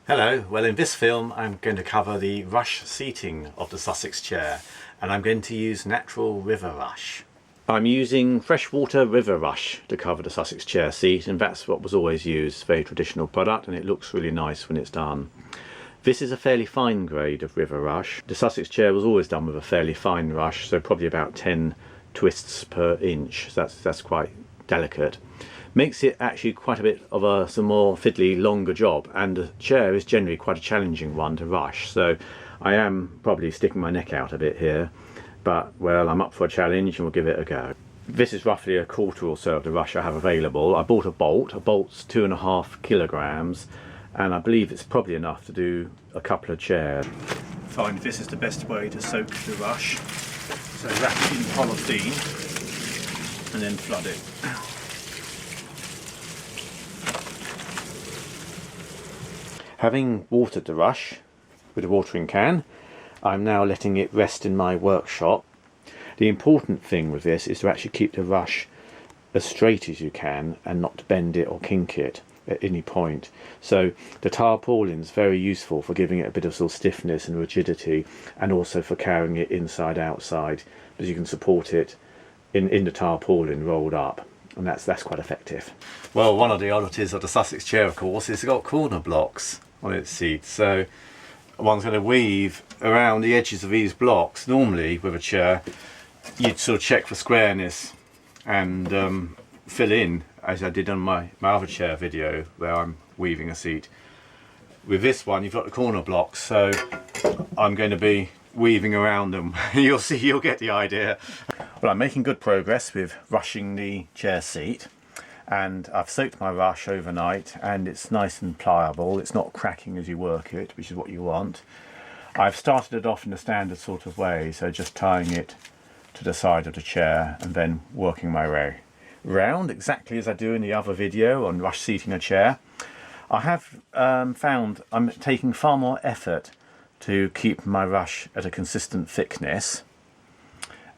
Hello, well in this film I'm going to cover the rush seating of the Sussex Chair, and I'm going to use natural river rush. I'm using freshwater river rush to cover the Sussex Chair seat, and that's what was always used. Very traditional product, and it looks really nice when it's done. This is a fairly fine grade of river rush. The Sussex Chair was always done with a fairly fine rush, so probably about 10 twists per inch, so that's quite delicate. Makes it actually quite a bit of some more fiddly, longer job, and the chair is generally quite a challenging one to rush, so I am probably sticking my neck out a bit here, but well, I'm up for a challenge and we'll give it a go. This is roughly a quarter or so of the rush I have available. I bought a bolt's 2.5 kilograms, and I believe it's probably enough to do a couple of chairs. I find this is the best way to soak the rush, so wrap it in polythene and then flood it. Having watered the rush with a watering can, I'm now letting it rest in my workshop. The important thing with this is to actually keep the rush as straight as you can and not to bend it or kink it at any point. So the tarpaulin is very useful for giving it a bit of sort of stiffness and rigidity, and also for carrying it inside outside, because you can support it in the tarpaulin rolled up, and that's quite effective. Well, one of the oddities of the Sussex Chair, of course, is it's got corner blocks on its seat, so one's going to weave around the edges of these blocks. Normally with a chair you'd sort of check for squareness and fill in, as I did on my other chair video where I'm weaving a seat. With this one you've got the corner blocks, so I'm going to be weaving around them. You'll see, you'll get the idea. Well, I'm making good progress with rushing the chair seat, and I've soaked my rush overnight and it's nice and pliable. It's not cracking as you work it, which is what you want. I've started it off in a standard sort of way, so just tying it to the side of the chair and then working my way round exactly as I do in the other video on rush seating a chair. I have found I'm taking far more effort to keep my rush at a consistent thickness,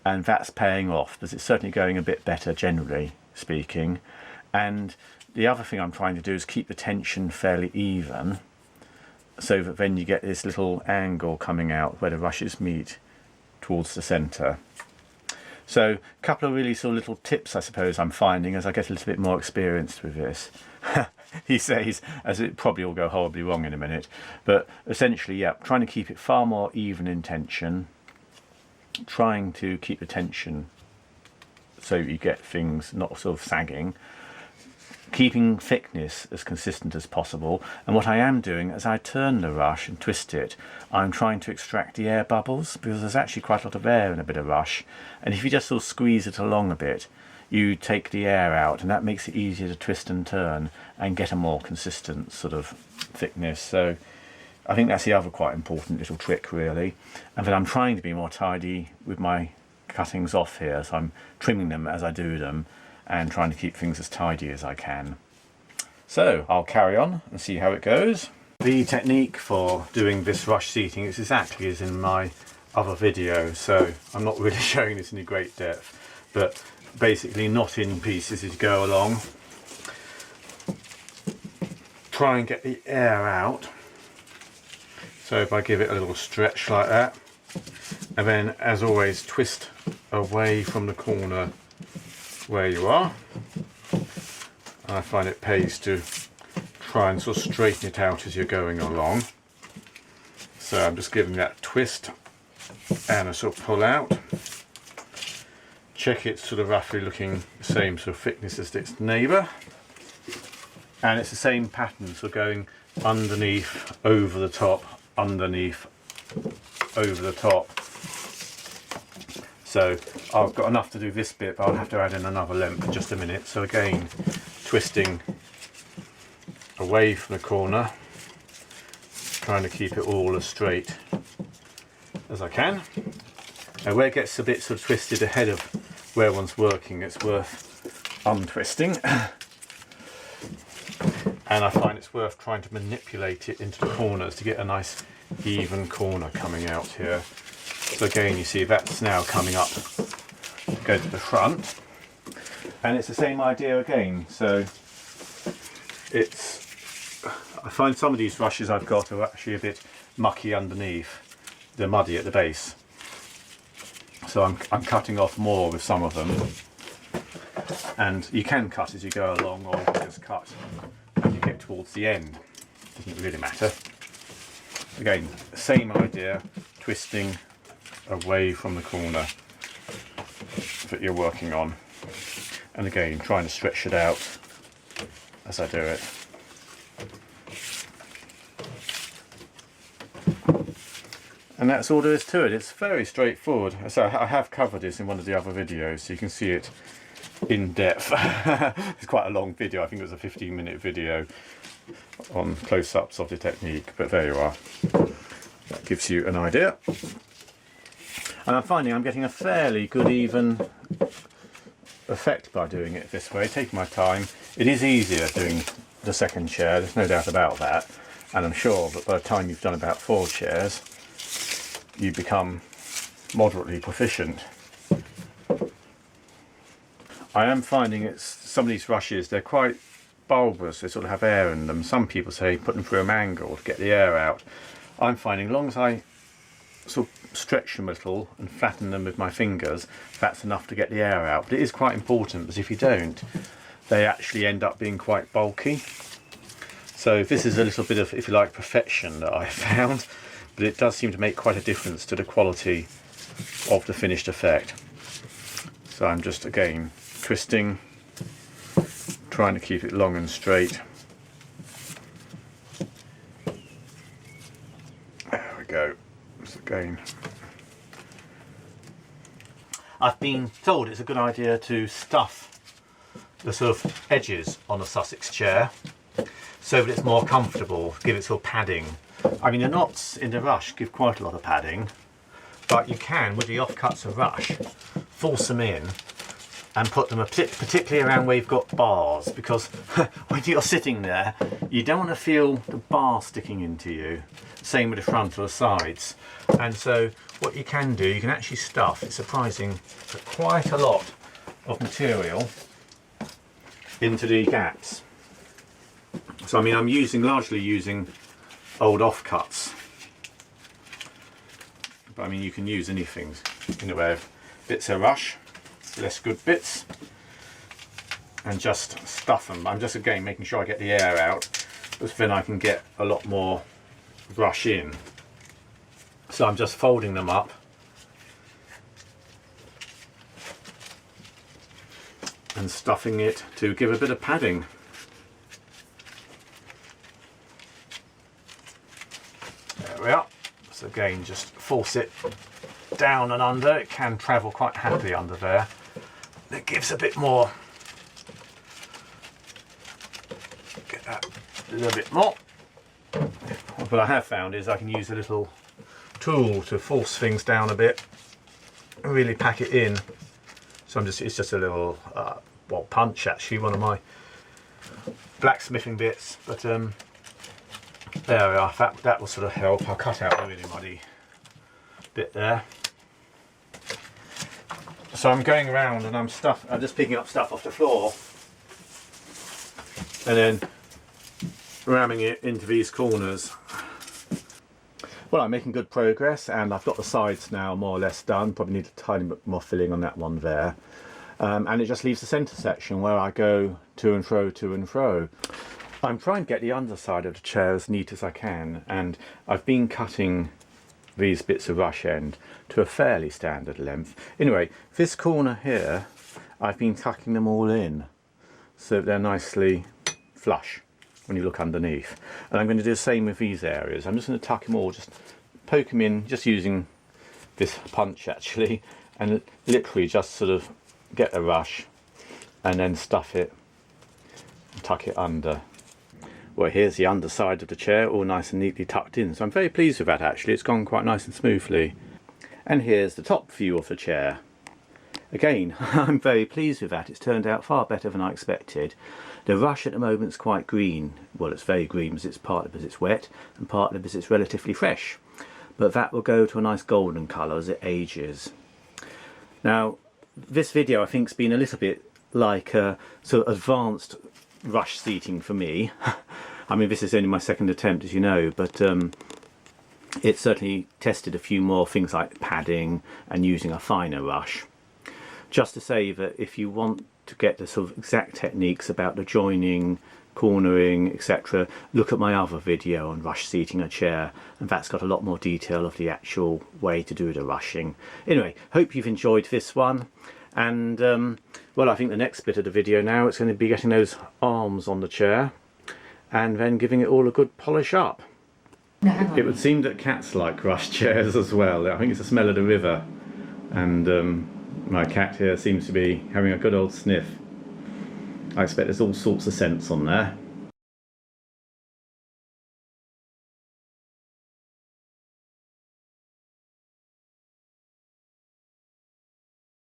and that's paying off, because it's certainly going a bit better generally speaking. And the other thing I'm trying to do is keep the tension fairly even, so that then you get this little angle coming out where the rushes meet towards the centre. So a couple of really sort of little tips I suppose I'm finding as I get a little bit more experienced with this. He says, as it probably will go horribly wrong in a minute, but essentially, yeah, trying to keep it far more even in tension, trying to keep the tension so you get things not sort of sagging, keeping thickness as consistent as possible. And what I am doing, as I turn the rush and twist it, I'm trying to extract the air bubbles, because there's actually quite a lot of air in a bit of rush, and if you just sort of squeeze it along a bit, you take the air out, and that makes it easier to twist and turn and get a more consistent sort of thickness. So I think that's the other quite important little trick really. And then I'm trying to be more tidy with my cuttings off here, so I'm trimming them as I do them and trying to keep things as tidy as I can. So I'll carry on and see how it goes. The technique for doing this rush seating is exactly as in my other video, so I'm not really showing this in any great depth, but basically knot in pieces as you go along. Try and get the air out. So if I give it a little stretch like that, and then as always twist away from the corner where you are. I find it pays to try and sort of straighten it out as you're going along. So I'm just giving that twist and a sort of pull out. Check it's sort of roughly looking the same sort of thickness as its neighbour, and it's the same pattern, so going underneath, over the top, underneath, over the top. So I've got enough to do this bit, but I'll have to add in another length in just a minute. So again, twisting away from the corner, trying to keep it all as straight as I can. Now where it gets a bit sort of twisted ahead of where one's working, it's worth untwisting. And I find it's worth trying to manipulate it into the corners to get a nice even corner coming out here. So again, you see that's now coming up, go to the front, and it's the same idea again. So it's I find some of these rushes I've got are actually a bit mucky underneath. They're muddy at the base. So I'm cutting off more with some of them. And you can cut as you go along, or you can just cut when you get towards the end. Doesn't really matter. Again, same idea, twisting away from the corner that you're working on. And again, trying to stretch it out as I do it. And that's all there is to it. It's very straightforward. So I have covered this in one of the other videos, so you can see it in depth. It's quite a long video. I think it was a 15-minute video on close-ups of the technique, but there you are. That gives you an idea. And I'm finding I'm getting a fairly good even effect by doing it this way, taking my time. It is easier doing the second chair, there's no doubt about that. And I'm sure that by the time you've done about 4 chairs, you become moderately proficient. I am finding some of these rushes, they're quite bulbous, they sort of have air in them. Some people say put them through a mangle to get the air out. I'm finding as long as I sort of stretch them a little and flatten them with my fingers, that's enough to get the air out. But it is quite important, because if you don't, they actually end up being quite bulky. So this is a little bit of, if you like, perfection that I found, but it does seem to make quite a difference to the quality of the finished effect. So I'm just, again, twisting, trying to keep it long and straight. There we go. So again, I've been told it's a good idea to stuff the sort of edges on a Sussex chair so that it's more comfortable, give it sort of padding. I mean, the knots in the rush give quite a lot of padding, but you can, with the offcuts of rush, force them in and put them particularly around where you've got bars, because when you're sitting there, you don't want to feel the bar sticking into you. Same with the front or the sides. And so what you can do, you can actually stuff, it's surprising, quite a lot of material into the gaps. So I mean, I'm largely using old offcuts, but I mean, you can use anything in the way of bits of rush, less good bits, and just stuff them. I'm just again making sure I get the air out, because then I can get a lot more rush in. So I'm just folding them up and stuffing it to give a bit of padding. There we are. So again, just force it down and under. It can travel quite happily under there. It gives a bit more. Get that a little bit more. What I have found is I can use a little tool to force things down a bit, really pack it in. So it's just a little well, punch, actually, one of my blacksmithing bits, but there we are. That will sort of help. I'll cut out the really muddy bit there. So I'm going around and I'm just picking up stuff off the floor and then ramming it into these corners. Well, I'm making good progress, and I've got the sides now more or less done. Probably need a tiny bit more filling on that one there. And it just leaves the centre section where I go to and fro, to and fro. I'm trying to get the underside of the chair as neat as I can, and I've been cutting these bits of rush end to a fairly standard length. Anyway, this corner here, I've been tucking them all in so they're nicely flush when you look underneath. And I'm going to do the same with these areas. I'm just going to tuck them all, just poke them in, just using this punch actually, and literally just sort of get a rush and then stuff it and tuck it under. Well, here's the underside of the chair, all nice and neatly tucked in. So I'm very pleased with that actually. It's gone quite nice and smoothly. And here's the top view of the chair. Again, I'm very pleased with that. It's turned out far better than I expected. The rush at the moment is quite green. Well, it's very green because it's partly because it's wet and partly because it's relatively fresh. But that will go to a nice golden colour as it ages. Now, this video I think has been a little bit like a sort of advanced rush seating for me. I mean, this is only my second attempt, as you know, but it certainly tested a few more things like padding and using a finer rush. Just to say that if you want to get the sort of exact techniques about the joining, cornering, etc., look at my other video on rush seating a chair, and that's got a lot more detail of the actual way to do the rushing. Anyway, hope you've enjoyed this one, and well, I think the next bit of the video now, it's going to be getting those arms on the chair and then giving it all a good polish up. It would seem that cats like rush chairs as well. I think it's the smell of the river, and my cat here seems to be having a good old sniff. I expect there's all sorts of scents on there.